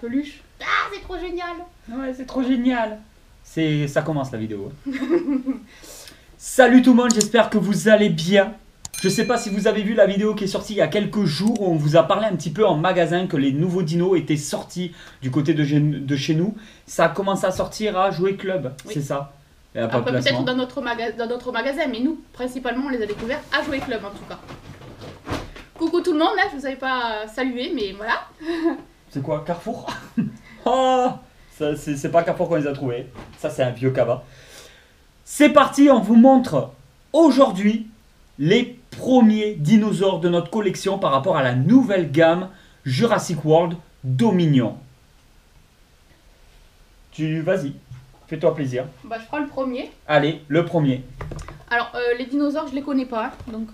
peluche. Ah, c'est trop génial. Ouais, c'est trop génial. Ça commence la vidéo. Salut tout le monde, j'espère que vous allez bien. Je sais pas si vous avez vu la vidéo qui est sortie il y a quelques jours où on vous a parlé un petit peu en magasin que les nouveaux dinos étaient sortis du côté de chez nous. Ça a commencé à sortir à Jouet Club, Oui. c'est ça. Après peut-être dans notre magasin, mais nous, principalement, on les a découverts à Jouet Club en tout cas. Coucou tout le monde, là, je vous avais pas salué, mais voilà. C'est quoi, Carrefour? Oh, c'est pas Carrefour qu'on les a trouvés. Ça, c'est un vieux cabas. C'est parti, on vous montre aujourd'hui les premiers dinosaures de notre collection par rapport à la nouvelle gamme Jurassic World Dominion. Vas-y, fais-toi plaisir. Bah, je prends le premier. Allez, le premier. Alors, les dinosaures, je les connais pas, hein, donc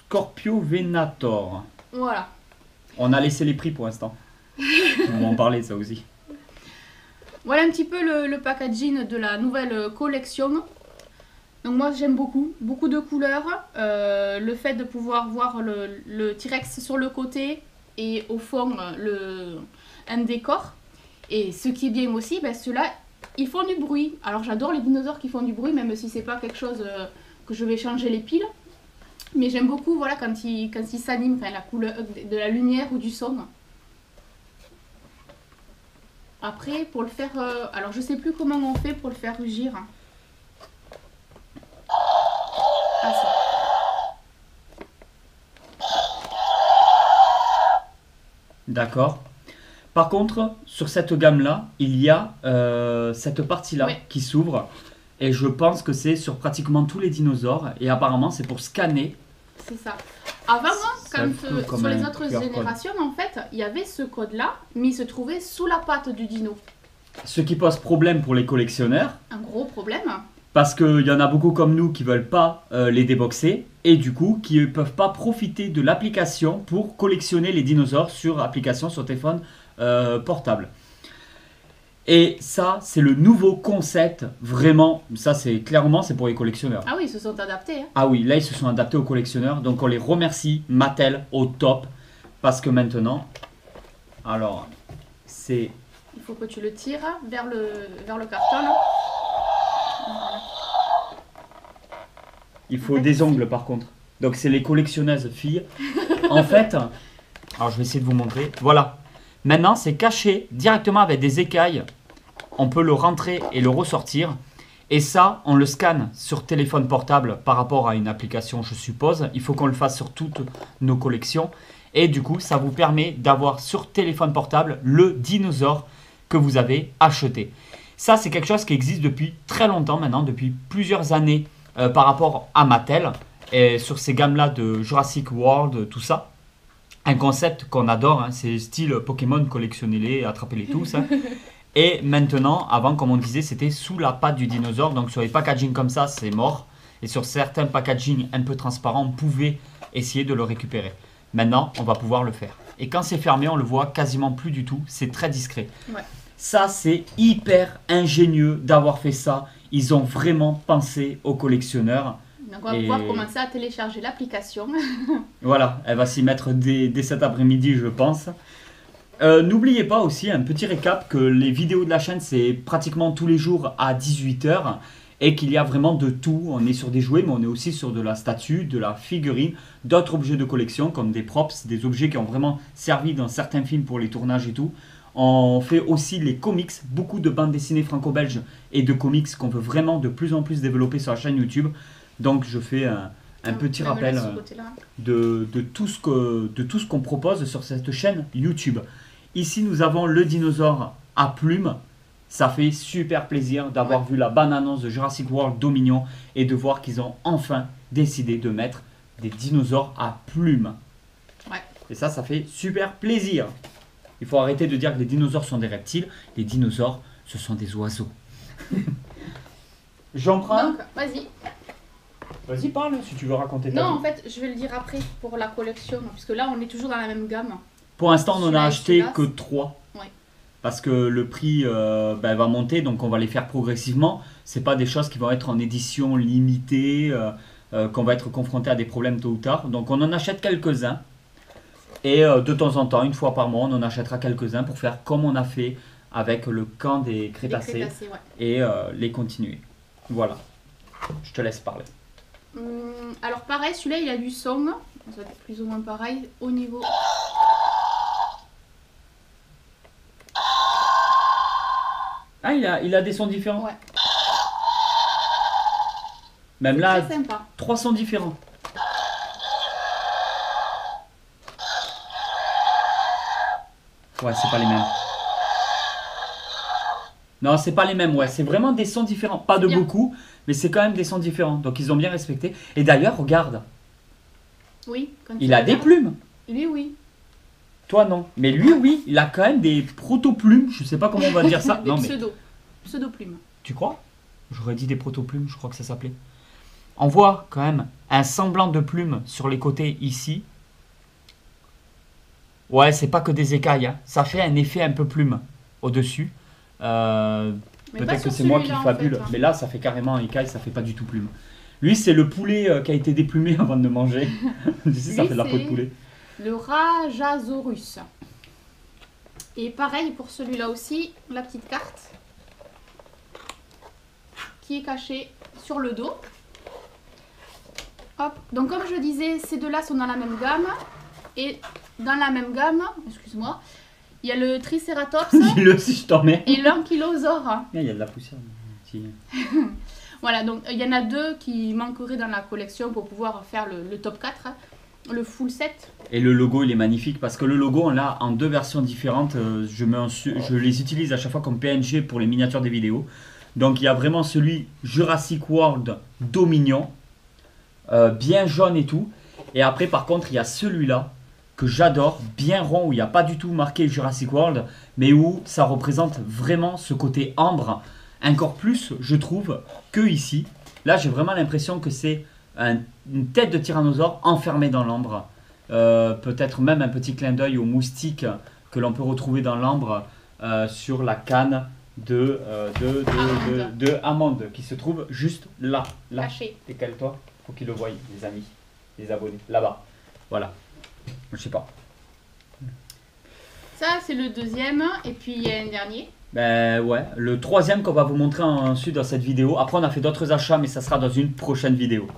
Scorpio Venator. voilà. On a laissé les prix pour l'instant. On va en parler ça aussi. Voilà un petit peu le packaging de la nouvelle collection. Donc moi j'aime beaucoup de couleurs. Le fait de pouvoir voir le T-Rex sur le côté et au fond un décor. Et ce qui est bien aussi, ben, ceux-là, ils font du bruit. Alors j'adore les dinosaures qui font du bruit, même si c'est pas quelque chose que je vais changer les piles. Mais j'aime beaucoup voilà, quand ils s'animent, enfin, la couleur de la lumière ou du son. Après, pour le faire... alors, je sais plus comment on fait pour le faire rugir. Ah, si. D'accord. Par contre, sur cette gamme-là, il y a cette partie-là Oui. qui s'ouvre. Et je pense que c'est sur pratiquement tous les dinosaures. Et apparemment, c'est pour scanner. C'est ça. Avant, moi, Ça fout comme sur les un autres QR code. générations, en fait, il y avait ce code-là, mais il se trouvait sous la patte du dino. Ce qui pose problème pour les collectionneurs. Un gros problème. Parce qu'il y en a beaucoup comme nous qui ne veulent pas les déboxer. Et du coup, qui ne peuvent pas profiter de l'application pour collectionner les dinosaures sur application sur téléphone portable. Et ça, c'est le nouveau concept, vraiment, ça c'est clairement c'est pour les collectionneurs. Ah oui, ils se sont adaptés. Hein. Ah oui, là ils se sont adaptés aux collectionneurs, donc on les remercie, Mattel au top, parce que maintenant, alors, c'est... Il faut que tu le tires vers le carton. Là. Voilà. Il faut En fait, des ongles par contre, donc c'est les collectionneuses filles. En fait, alors je vais essayer de vous montrer, voilà. Maintenant, c'est caché directement avec des écailles. On peut le rentrer et le ressortir. Et ça, on le scanne sur téléphone portable par rapport à une application, je suppose. Il faut qu'on le fasse sur toutes nos collections. Et du coup, ça vous permet d'avoir sur téléphone portable le dinosaure que vous avez acheté. Ça, c'est quelque chose qui existe depuis très longtemps maintenant, depuis plusieurs années par rapport à Mattel. Et sur ces gammes-là de Jurassic World, tout ça. Un concept qu'on adore, hein, c'est style Pokémon, collectionnez-les, attrapez-les tous. Hein. Et maintenant, avant, comme on disait, c'était sous la patte du dinosaure. Donc sur les packaging comme ça, c'est mort. Et sur certains packaging un peu transparents, on pouvait essayer de le récupérer. Maintenant, on va pouvoir le faire. Et quand c'est fermé, on le voit quasiment plus du tout. C'est très discret. Ouais. Ça, c'est hyper ingénieux d'avoir fait ça. Ils ont vraiment pensé aux collectionneurs. Donc on va pouvoir commencer à télécharger l'application. Voilà, elle va s'y mettre dès cet après-midi, je pense. N'oubliez pas aussi un petit récap que les vidéos de la chaîne, c'est pratiquement tous les jours à 18 h et qu'il y a vraiment de tout. On est sur des jouets, mais on est aussi sur de la statue, de la figurine, d'autres objets de collection comme des props, des objets qui ont vraiment servi dans certains films pour les tournages et tout. On fait aussi les comics, beaucoup de bandes dessinées franco-belges et de comics qu'on veut vraiment de plus en plus développer sur la chaîne YouTube. Donc je fais un petit rappel de tout ce qu'on propose sur cette chaîne YouTube. Ici nous avons le dinosaure à plumes. Ça fait super plaisir d'avoir vu la bande-annonce de Jurassic World Dominion et de voir qu'ils ont enfin décidé de mettre des dinosaures à plumes. Ouais. Et ça fait super plaisir. Il faut arrêter de dire que les dinosaures sont des reptiles. Les dinosaures, ce sont des oiseaux. J'en prends. Donc, vas-y. Vas-y, parle si tu veux raconter ta Non, vie. en fait, je vais le dire après pour la collection, puisque là, on est toujours dans la même gamme. Pour l'instant, on en a Celui-là et acheté celui-là, que 3. Ouais. Parce que le prix va monter, donc on va les faire progressivement. C'est pas des choses qui vont être en édition limitée, qu'on va être confronté à des problèmes tôt ou tard. Donc on en achète quelques-uns. Et de temps en temps, une fois par mois, on en achètera quelques-uns pour faire comme on a fait avec le camp des crétacés, Les crétacés, ouais. et les continuer. Voilà, je te laisse parler. Alors pareil, celui-là il a du son, ça va être plus ou moins pareil au niveau. Ah, il a des sons différents. Ouais. Même là, Très sympa. 3 sons différents. Ouais, c'est pas les mêmes. Non, c'est pas les mêmes, ouais. C'est vraiment des sons différents. Pas de Bien. beaucoup, mais c'est quand même des sons différents. Donc ils ont bien respecté. Et d'ailleurs, regarde, Oui. Quand il tu a des regardes. plumes. Lui, oui. Toi, non. Mais lui, oui, il a quand même des proto-plumes. Je sais pas comment on va dire ça. Des Non, mais pseudo-plumes. tu crois? J'aurais dit des proto-plumes, je crois que ça s'appelait. On voit quand même un semblant de plumes sur les côtés ici. Ouais, c'est pas que des écailles, hein. Ça fait un effet un peu plume au-dessus. Mais pas Peut-être que sur c'est moi qui celui-là, en fabule, fait, hein. mais là ça fait carrément écaille, ça fait pas du tout plume. Lui, c'est le poulet qui a été déplumé avant de le manger. Tu sais, ça Lui, fait de la peau de c'est- poulet. Le Rajasaurus. Et pareil pour celui-là aussi, la petite carte qui est cachée sur le dos. Hop. Donc comme je disais, ces deux-là sont dans la même gamme. Et dans la même gamme, excuse-moi, il y a le Triceratops Dis-le si je t'en mets. et l'Ankylosaure. Il y a de la poussière. Petit. Voilà, donc il y en a deux qui manqueraient dans la collection pour pouvoir faire le top 4, le full set. Et le logo, il est magnifique parce que le logo, on l'a en 2 versions différentes. Je les utilise à chaque fois comme PNG pour les miniatures des vidéos. Donc il y a vraiment celui Jurassic World Dominion, bien jaune et tout. Et après, par contre, il y a celui-là que j'adore, bien rond, où il n'y a pas du tout marqué Jurassic World, mais où ça représente vraiment ce côté ambre, encore plus, je trouve, que ici. Là, j'ai vraiment l'impression que c'est une tête de tyrannosaure enfermée dans l'ambre. Peut-être même un petit clin d'œil aux moustiques que l'on peut retrouver dans l'ambre sur la canne de Amande, qui se trouve juste là. Caché. Décale-toi, faut qu'ils le voient, les amis, les abonnés, là-bas. Voilà. Je sais pas. Ça, c'est le deuxième. Et puis, il y a un dernier. Ben ouais, le troisième qu'on va vous montrer ensuite dans cette vidéo. Après, on a fait d'autres achats, mais ça sera dans une prochaine vidéo.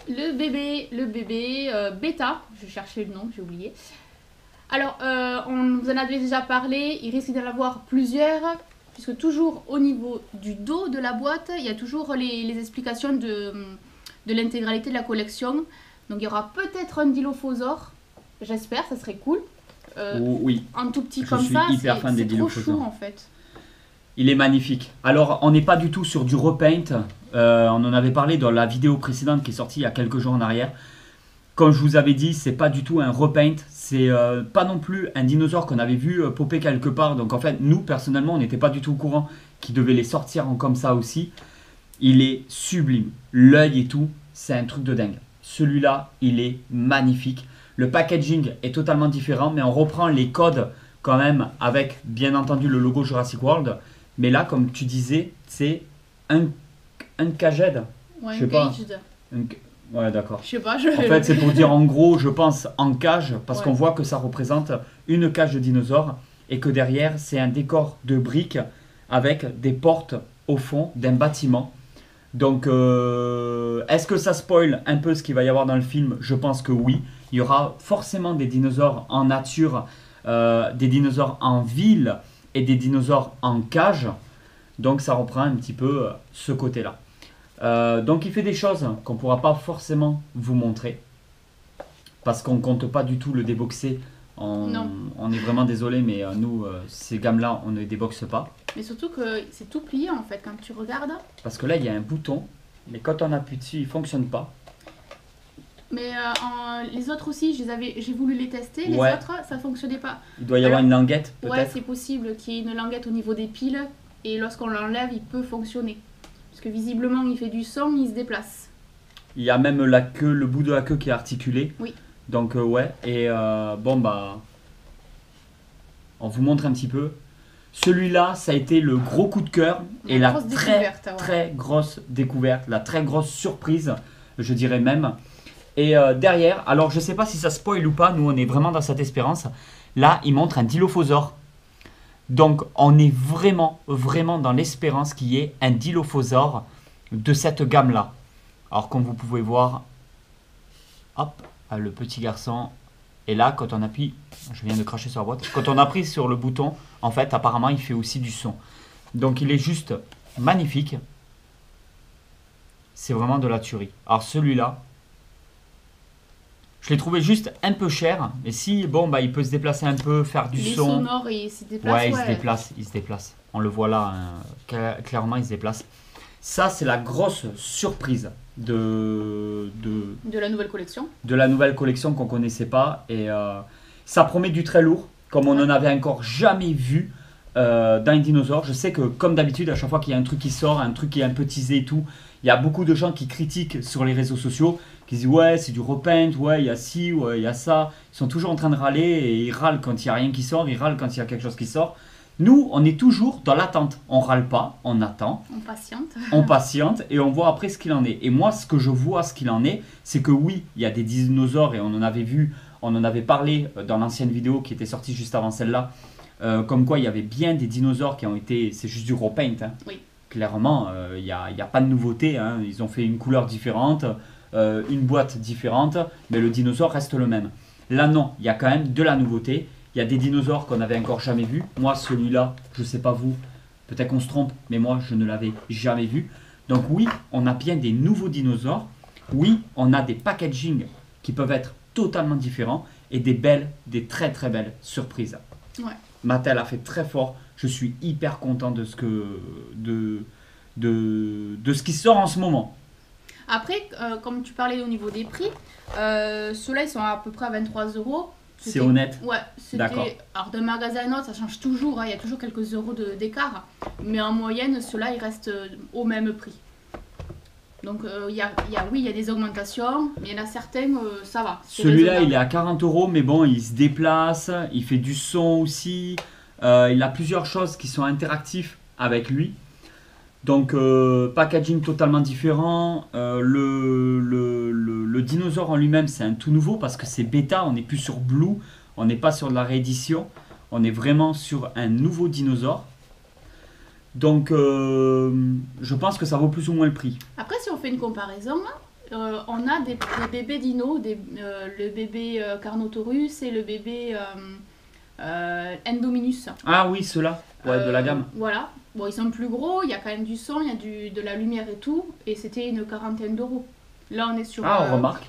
Le bébé bêta. Je cherchais le nom, j'ai oublié. Alors, on vous en avait déjà parlé. Il risque d'en avoir plusieurs. Puisque toujours au niveau du dos de la boîte, il y a toujours les explications de l'intégralité de la collection. Donc il y aura peut-être un Dilophosaure, j'espère, ça serait cool. Oui, En tout petit Je comme suis ça, hyper fan des c'est trop Dilophosaures. chou en fait. il est magnifique. Alors, on n'est pas du tout sur du repaint. On en avait parlé dans la vidéo précédente qui est sortie il y a quelques jours en arrière. Comme je vous avais dit, c'est pas du tout un repaint. C'est pas non plus un dinosaure qu'on avait vu popper quelque part. Donc en fait, nous, personnellement, on n'était pas du tout au courant qu'il devait les sortir en comme ça aussi. Il est sublime. L'œil et tout, c'est un truc de dingue. Celui-là, il est magnifique. Le packaging est totalement différent, mais on reprend les codes quand même avec, bien entendu, le logo Jurassic World. Mais là, comme tu disais, c'est un caged. Ouais, Je sais pas. caged. Ouais, d'accord. Je sais pas, En fait, c'est pour dire en gros, je pense, en cage, parce Ouais. qu'on voit que ça représente une cage de dinosaure et que derrière, c'est un décor de briques avec des portes au fond d'un bâtiment. Donc, est-ce que ça spoil un peu ce qu'il va y avoir dans le film? Je pense que oui. Il y aura forcément des dinosaures en nature, des dinosaures en ville et des dinosaures en cage. Donc, ça reprend un petit peu ce côté-là. Donc il fait des choses qu'on ne pourra pas forcément vous montrer parce qu'on ne compte pas du tout le déboxer. Non. On est vraiment désolé, mais nous, ces gammes-là, on ne les déboxe pas. Mais surtout que c'est tout plié en fait quand tu regardes. Parce que là, il y a un bouton, mais quand on appuie dessus, il ne fonctionne pas. Mais les autres aussi, j'ai voulu les tester. Les Ouais. autres, ça fonctionnait pas. Il doit y avoir Alors, une languette, Ouais, peut-être. c'est possible qu'il y ait une languette au niveau des piles. Et lorsqu'on l'enlève, il peut fonctionner. Parce que visiblement, il fait du son, il se déplace. Il y a même la queue, le bout de la queue qui est articulé. Oui. Donc ouais, et bon bah, on vous montre un petit peu. Celui-là, ça a été le gros coup de cœur et la grosse très découverte, ouais. très grosse découverte, la très grosse surprise, je dirais même. Et derrière, alors je sais pas si ça spoil ou pas, nous on est vraiment dans cette espérance. Là, il montre un Dilophosaure. Donc on est vraiment dans l'espérance qu'il y ait un Dilophosaure de cette gamme-là. Alors comme vous pouvez voir, hop, le petit garçon. Et là, quand on appuie, je viens de cracher sur la boîte, quand on appuie sur le bouton, en fait, apparemment, il fait aussi du son. Donc il est juste magnifique. C'est vraiment de la tuerie. Alors celui-là, je l'ai trouvé juste un peu cher. Mais si, bon, bah, il peut se déplacer un peu, faire du son. Sonore, il se déplace. Ouais, il se déplace. On le voit là, clairement, il se déplace. Ça, c'est la grosse surprise de la nouvelle collection. De la nouvelle collection qu'on ne connaissait pas. Et ça promet du très lourd, comme on n'en avait encore jamais vu dans les dinosaures. Je sais que, comme d'habitude, à chaque fois qu'il y a un truc qui sort, un truc qui est un peu teasé et tout, il y a beaucoup de gens qui critiquent sur les réseaux sociaux, qui disent ouais, c'est du repaint, ouais, il y a ci, ouais, il y a ça. Ils sont toujours en train de râler et ils râlent quand il n'y a rien qui sort, ils râlent quand il y a quelque chose qui sort. Nous, on est toujours dans l'attente. On râle pas, on attend. On patiente. On patiente et on voit après ce qu'il en est. Et moi, ce que je vois, ce qu'il en est, c'est que oui, il y a des dinosaures et on en avait vu, on en avait parlé dans l'ancienne vidéo qui était sortie juste avant celle-là. Comme quoi, il y avait bien des dinosaures qui ont été... C'est juste du repaint. Hein. Oui. Clairement, il n'y a pas de nouveauté. Hein. Ils ont fait une couleur différente, une boîte différente, mais le dinosaure reste le même. Là, non, il y a quand même de la nouveauté. Il y a des dinosaures qu'on n'avait encore jamais vus. Moi, celui-là, je ne sais pas vous, peut-être qu'on se trompe, mais moi, je ne l'avais jamais vu. Donc oui, on a bien des nouveaux dinosaures. Oui, on a des packaging qui peuvent être totalement différents et des très très belles surprises. Ouais. Mattel a fait très fort. Je suis hyper content de ce qui sort en ce moment. Après, comme tu parlais au niveau des prix, ceux-là, ils sont à peu près à 23 €. C'est honnête. Ouais, D'accord. Alors d'un magasin à un autre, ça change toujours, hein, il y a toujours quelques euros d'écart. Mais en moyenne, ceux-là, ils restent au même prix. Donc oui, il y a des augmentations, mais il y en a certains, ça va. Celui-là, il est à 40 €, mais bon, il se déplace, il fait du son aussi. Il a plusieurs choses qui sont interactives avec lui. Donc, packaging totalement différent. Le dinosaure en lui-même, c'est un tout nouveau parce que c'est bêta. On n'est plus sur Blue, on n'est pas sur de la réédition. On est vraiment sur un nouveau dinosaure. Donc, je pense que ça vaut plus ou moins le prix. Après, si on fait une comparaison, on a des bébés dinos, le bébé Carnotaurus et le bébé Endominus. Ah oui, ceux-là, ouais, de la gamme. Voilà. Bon, ils sont plus gros, il y a quand même du son, il y a de la lumière et tout, et c'était une quarantaine d'euros. Là, on est sur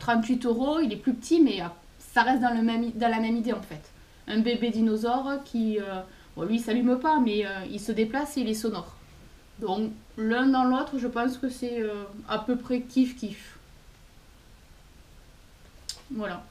38 €, il est plus petit, mais ça reste dans la même idée en fait. Un bébé dinosaure qui, bon, lui, il s'allume pas, mais il se déplace et il est sonore. Donc, l'un dans l'autre, je pense que c'est à peu près kiff-kiff. Voilà.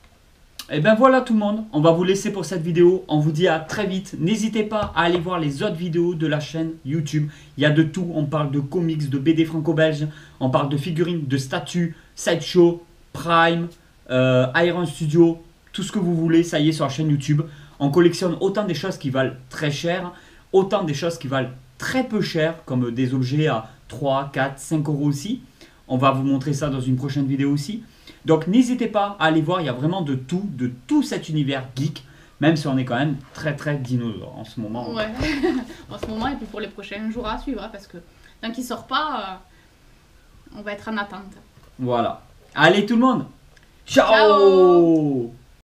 Et ben voilà tout le monde, on va vous laisser pour cette vidéo, on vous dit à très vite, n'hésitez pas à aller voir les autres vidéos de la chaîne YouTube, il y a de tout, on parle de comics, de BD franco-belge, on parle de figurines, de statues, Sideshow, Prime, Iron Studio, tout ce que vous voulez, ça y est sur la chaîne YouTube, on collectionne autant des choses qui valent très cher, autant des choses qui valent très peu cher, comme des objets à 3, 4, 5 € aussi, on va vous montrer ça dans une prochaine vidéo aussi. Donc n'hésitez pas à aller voir, il y a vraiment de tout cet univers geek, même si on est quand même très très dinosaure en ce moment. Ouais, en ce moment et puis pour les prochains jours à suivre, hein, parce que tant qu'il sort pas, on va être en attente. Voilà. Allez tout le monde, ciao, Ciao.